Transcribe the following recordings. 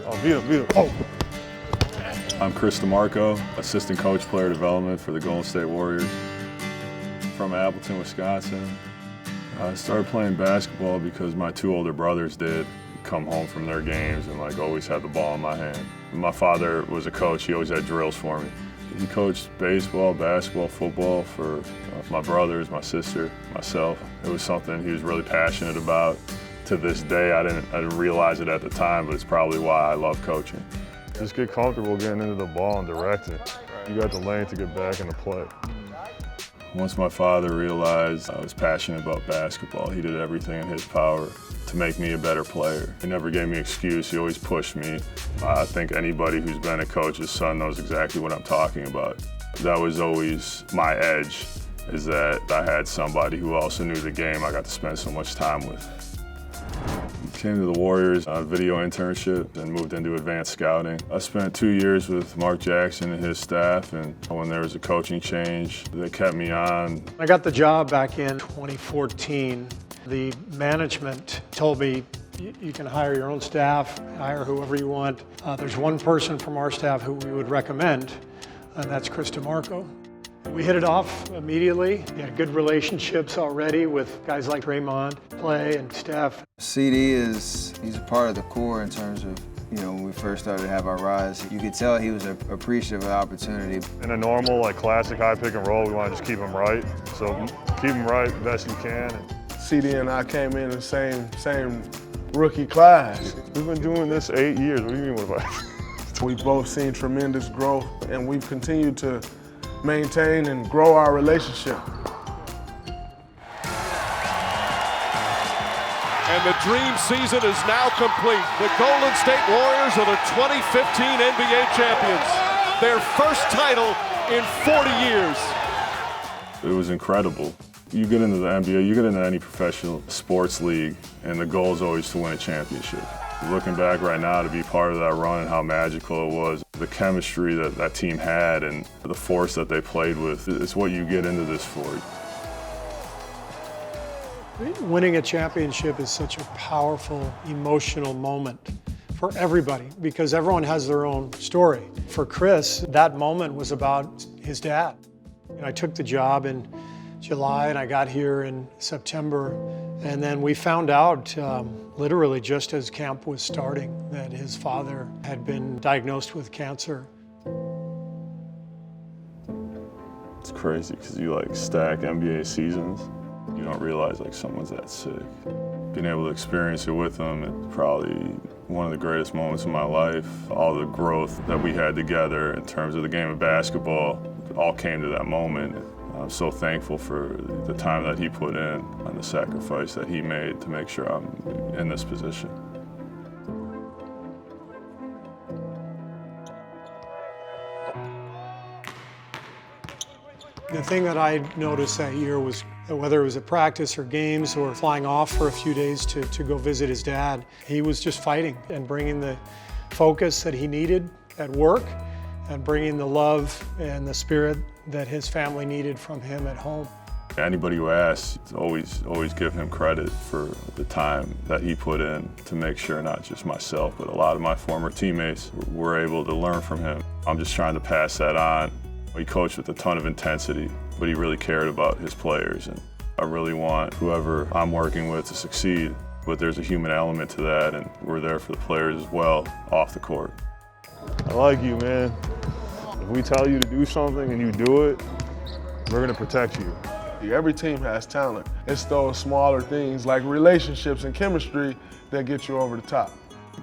Oh, beat him. Oh. I'm DeMarco, assistant coach player development for the Golden State Warriors. From Appleton, Wisconsin. I started playing basketball because my two older brothers did come home from their games and always had the ball in my hand. My father was a coach, he always had drills for me. He coached baseball, basketball, football for my brothers, my sister, myself. It was something he was really passionate about. To this day, I didn't realize it at the time, but it's probably why I love coaching. Just get comfortable getting into the ball and directing. You got the lane to get back into play. Once my father realized I was passionate about basketball, he did everything in his power to make me a better player. He never gave me an excuse, he always pushed me. I think anybody who's been a coach's son knows exactly what I'm talking about. That was always my edge, is that I had somebody who also knew the game I got to spend so much time with. Came to the Warriors on a video internship and moved into advanced scouting. I spent 2 years with Mark Jackson and his staff, and when there was a coaching change, they kept me on. I got the job back in 2014. The management told me, you can hire your own staff, hire whoever you want. There's one person from our staff who we would recommend, and that's DeMarco. We hit it off immediately. We had good relationships already with guys like Draymond, Clay, and Steph. CD he's a part of the core in terms of, when we first started to have our rise. You could tell he was appreciative of the opportunity. In a normal, classic high pick and roll, we want to just keep him right. So keep him right best you can. CD and I came in the same rookie class. We've been doing this 8 years. What do you mean with We've both seen tremendous growth, and we've continued to maintain and grow our relationship. And the dream season is now complete. The Golden State Warriors are the 2015 NBA champions. Their first title in 40 years. It was incredible. You get into the NBA, you get into any professional sports league, and the goal is always to win a championship. Looking back right now to be part of that run and how magical it was, the chemistry that that team had and the force that they played with, it's what you get into this for. Winning a championship is such a powerful, emotional moment for everybody because everyone has their own story. For Chris, that moment was about his dad. I took the job in July and I got here in September, and then we found out literally just as camp was starting that his father had been diagnosed with cancer. It's crazy because you stack NBA seasons, you don't realize someone's that sick. Being able to experience it with him, it's probably one of the greatest moments of my life. All the growth that we had together in terms of the game of basketball all came to that moment. I'm so thankful for the time that he put in and the sacrifice that he made to make sure I'm in this position. The thing that I noticed that year was that whether it was at practice or games or flying off for a few days to go visit his dad, he was just fighting and bringing the focus that he needed at work and bringing the love and the spirit that his family needed from him at home. Anybody who asks, always give him credit for the time that he put in to make sure not just myself, but a lot of my former teammates were able to learn from him. I'm just trying to pass that on. He coached with a ton of intensity, but he really cared about his players. And I really want whoever I'm working with to succeed, but there's a human element to that, and we're there for the players as well, off the court. I like you, man. If we tell you to do something and you do it, we're gonna protect you. Every team has talent. It's those smaller things like relationships and chemistry that get you over the top.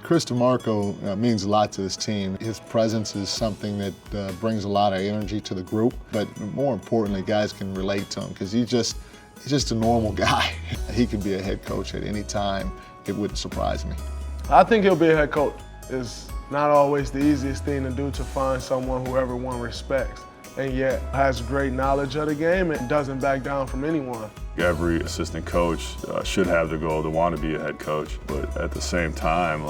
DeMarco means a lot to this team. His presence is something that brings a lot of energy to the group, but more importantly, guys can relate to him because he's just a normal guy. He could be a head coach at any time. It wouldn't surprise me. I think he'll be a head coach. It's not always the easiest thing to do to find someone who everyone respects and yet has great knowledge of the game and doesn't back down from anyone. Every assistant coach should have the goal to want to be a head coach, but at the same time,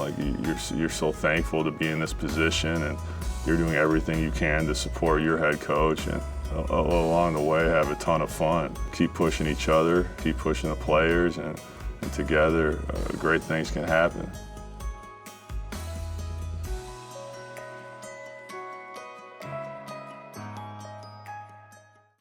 you're so thankful to be in this position, and you're doing everything you can to support your head coach, and along the way have a ton of fun. Keep pushing each other, keep pushing the players, and together great things can happen.